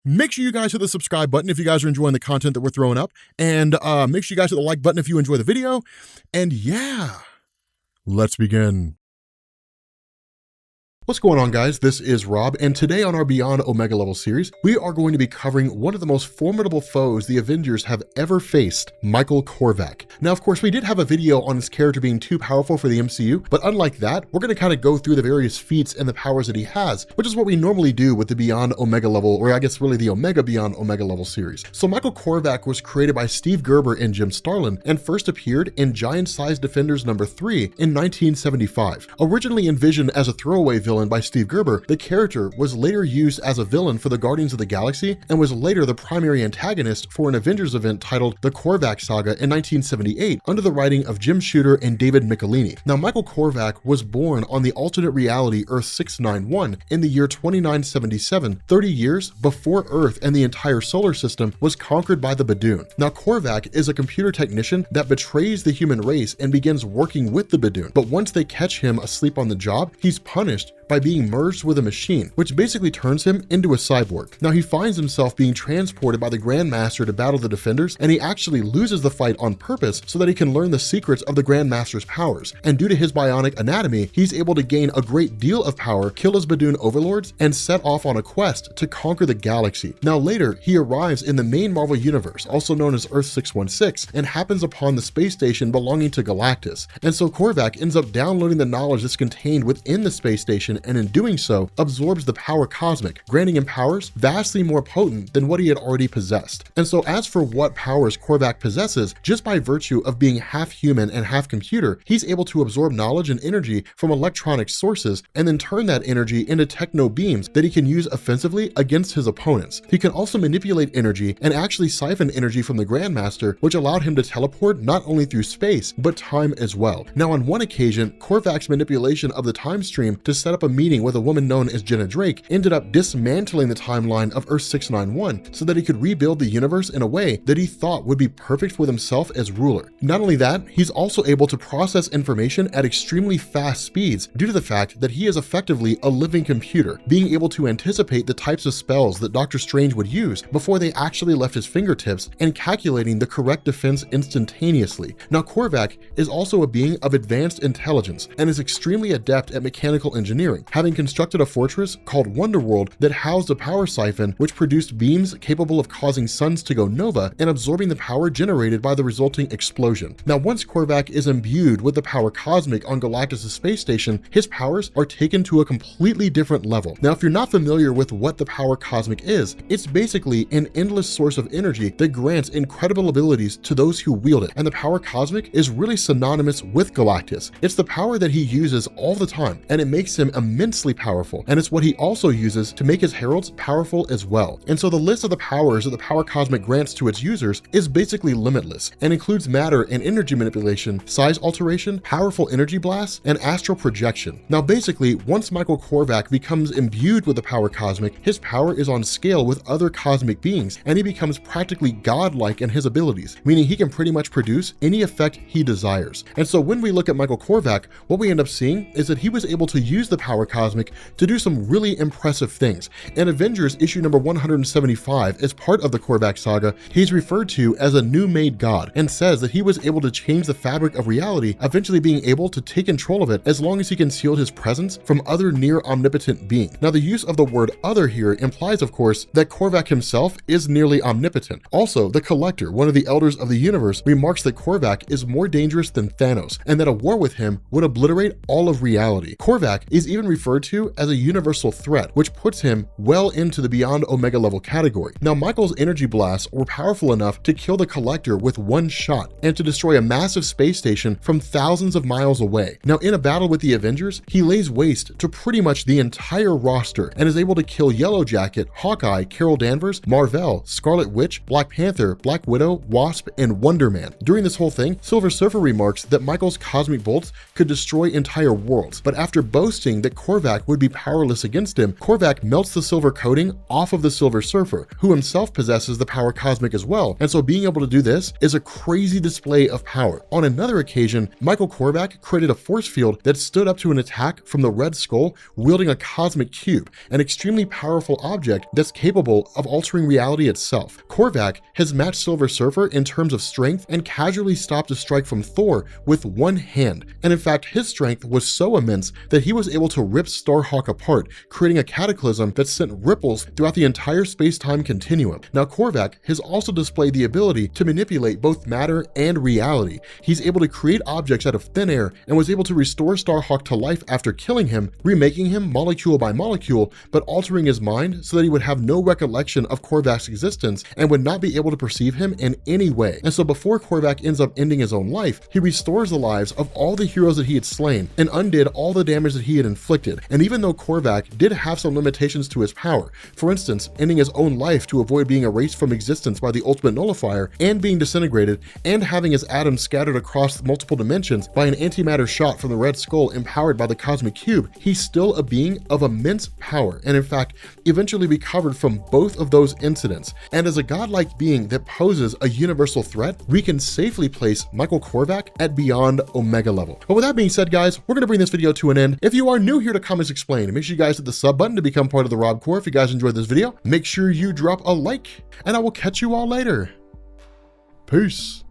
Make sure you guys hit the subscribe button if you guys are enjoying the content that we're throwing up. And make sure you guys hit the like button if you enjoy the video. And yeah, let's begin. What's going on, guys? This is Rob, and today on our Beyond Omega Level series, we are going to be covering one of the most formidable foes the Avengers have ever faced, Michael Korvac. Now, of course, we did have a video on this character being too powerful for the MCU, but unlike that, we're going to kind of go through the various feats and the powers that he has, which is what we normally do with the Beyond Omega Level, or I guess really the Omega Beyond Omega Level series. So Michael Korvac was created by Steve Gerber and Jim Starlin, and first appeared in Giant-Sized Defenders #3 in 1975. Originally envisioned as a throwaway villain by Steve Gerber, the character was later used as a villain for the Guardians of the Galaxy and was later the primary antagonist for an Avengers event titled The Korvac Saga in 1978 under the writing of Jim Shooter and David Michelini. Now, Michael Korvac was born on the alternate reality Earth 691 in the year 2977, 30 years before Earth and the entire solar system was conquered by the Badoon. Now, Korvac is a computer technician that betrays the human race and begins working with the Badoon, but once they catch him asleep on the job, he's punished by being merged with a machine, which basically turns him into a cyborg. Now, he finds himself being transported by the Grandmaster to battle the Defenders, and he actually loses the fight on purpose so that he can learn the secrets of the Grandmaster's powers. And due to his bionic anatomy, he's able to gain a great deal of power, kill his Badoon overlords, and set off on a quest to conquer the galaxy. Now, later, he arrives in the main Marvel universe, also known as Earth 616, and happens upon the space station belonging to Galactus. And so Korvac ends up downloading the knowledge that's contained within the space station, and in doing so, absorbs the power cosmic, granting him powers vastly more potent than what he had already possessed. And so as for what powers Korvac possesses, just by virtue of being half human and half computer, he's able to absorb knowledge and energy from electronic sources and then turn that energy into techno beams that he can use offensively against his opponents. He can also manipulate energy and actually siphon energy from the Grandmaster, which allowed him to teleport not only through space, but time as well. Now, on one occasion, Korvac's manipulation of the time stream to set up a meeting with a woman known as Jenna Drake ended up dismantling the timeline of Earth 691 so that he could rebuild the universe in a way that he thought would be perfect with himself as ruler. Not only that, he's also able to process information at extremely fast speeds due to the fact that he is effectively a living computer, being able to anticipate the types of spells that Doctor Strange would use before they actually left his fingertips and calculating the correct defense instantaneously. Now, Korvac is also a being of advanced intelligence and is extremely adept at mechanical engineering, having constructed a fortress called Wonderworld that housed a power siphon which produced beams capable of causing suns to go nova and absorbing the power generated by the resulting explosion. Now, once Korvac is imbued with the power cosmic on Galactus' space station, his powers are taken to a completely different level. Now, if you're not familiar with what the power cosmic is, it's basically an endless source of energy that grants incredible abilities to those who wield it, and the power cosmic is really synonymous with Galactus. It's the power that he uses all the time, and it makes him immensely powerful, and it's what he also uses to make his heralds powerful as well. And so the list of the powers that the power cosmic grants to its users is basically limitless and includes matter and energy manipulation, size alteration, powerful energy blasts, and astral projection. Now, basically, once Michael Korvac becomes imbued with the power cosmic, his power is on scale with other cosmic beings, and he becomes practically godlike in his abilities, meaning he can pretty much produce any effect he desires. And so when we look at Michael Korvac, what we end up seeing is that he was able to use the power cosmic to do some really impressive things. In Avengers issue number 175, as part of the Korvac saga, he's referred to as a new made god and says that he was able to change the fabric of reality, eventually being able to take control of it as long as he concealed his presence from other near omnipotent beings. Now, the use of the word other here implies, of course, that Korvac himself is nearly omnipotent. Also, the Collector, one of the elders of the universe, remarks that Korvac is more dangerous than Thanos and that a war with him would obliterate all of reality. Korvac is even referred to as a universal threat, which puts him well into the Beyond Omega level category. Now, Michael's energy blasts were powerful enough to kill the Collector with one shot and to destroy a massive space station from thousands of miles away. Now, in a battle with the Avengers, he lays waste to pretty much the entire roster and is able to kill Yellow Jacket, Hawkeye, Carol Danvers, Mar-Vell, Scarlet Witch, Black Panther, Black Widow, Wasp, and Wonder Man. During this whole thing, Silver Surfer remarks that Michael's cosmic bolts could destroy entire worlds, but after boasting that that Korvac would be powerless against him, Korvac melts the silver coating off of the Silver Surfer, who himself possesses the power cosmic as well, and so being able to do this is a crazy display of power. On another occasion, Michael Korvac created a force field that stood up to an attack from the Red Skull wielding a cosmic cube, an extremely powerful object that's capable of altering reality itself. Korvac has matched Silver Surfer in terms of strength and casually stopped a strike from Thor with one hand, and in fact his strength was so immense that he was able to rip Starhawk apart, creating a cataclysm that sent ripples throughout the entire space-time continuum. Now Korvac has also displayed the ability to manipulate both matter and reality. He's able to create objects out of thin air and was able to restore Starhawk to life after killing him, remaking him molecule by molecule, but altering his mind so that he would have no recollection of Korvac's existence and would not be able to perceive him in any way. And so before Korvac ends up ending his own life, he restores the lives of all the heroes that he had slain and undid all the damage that he had inflicted. And even though Korvac did have some limitations to his power, for instance, ending his own life to avoid being erased from existence by the ultimate nullifier and being disintegrated, and having his atoms scattered across multiple dimensions by an antimatter shot from the Red Skull empowered by the cosmic cube, he's still a being of immense power, and in fact eventually recovered from both of those incidents. And as a godlike being that poses a universal threat, we can safely place Michael Korvac at beyond Omega level. But with that being said, guys, we're going to bring this video to an end. If you are new here to Comics Explained, make sure you guys hit the sub button to become part of the Rob Corps. If you guys enjoyed this video, make sure you drop a like, and I will catch you all later. Peace.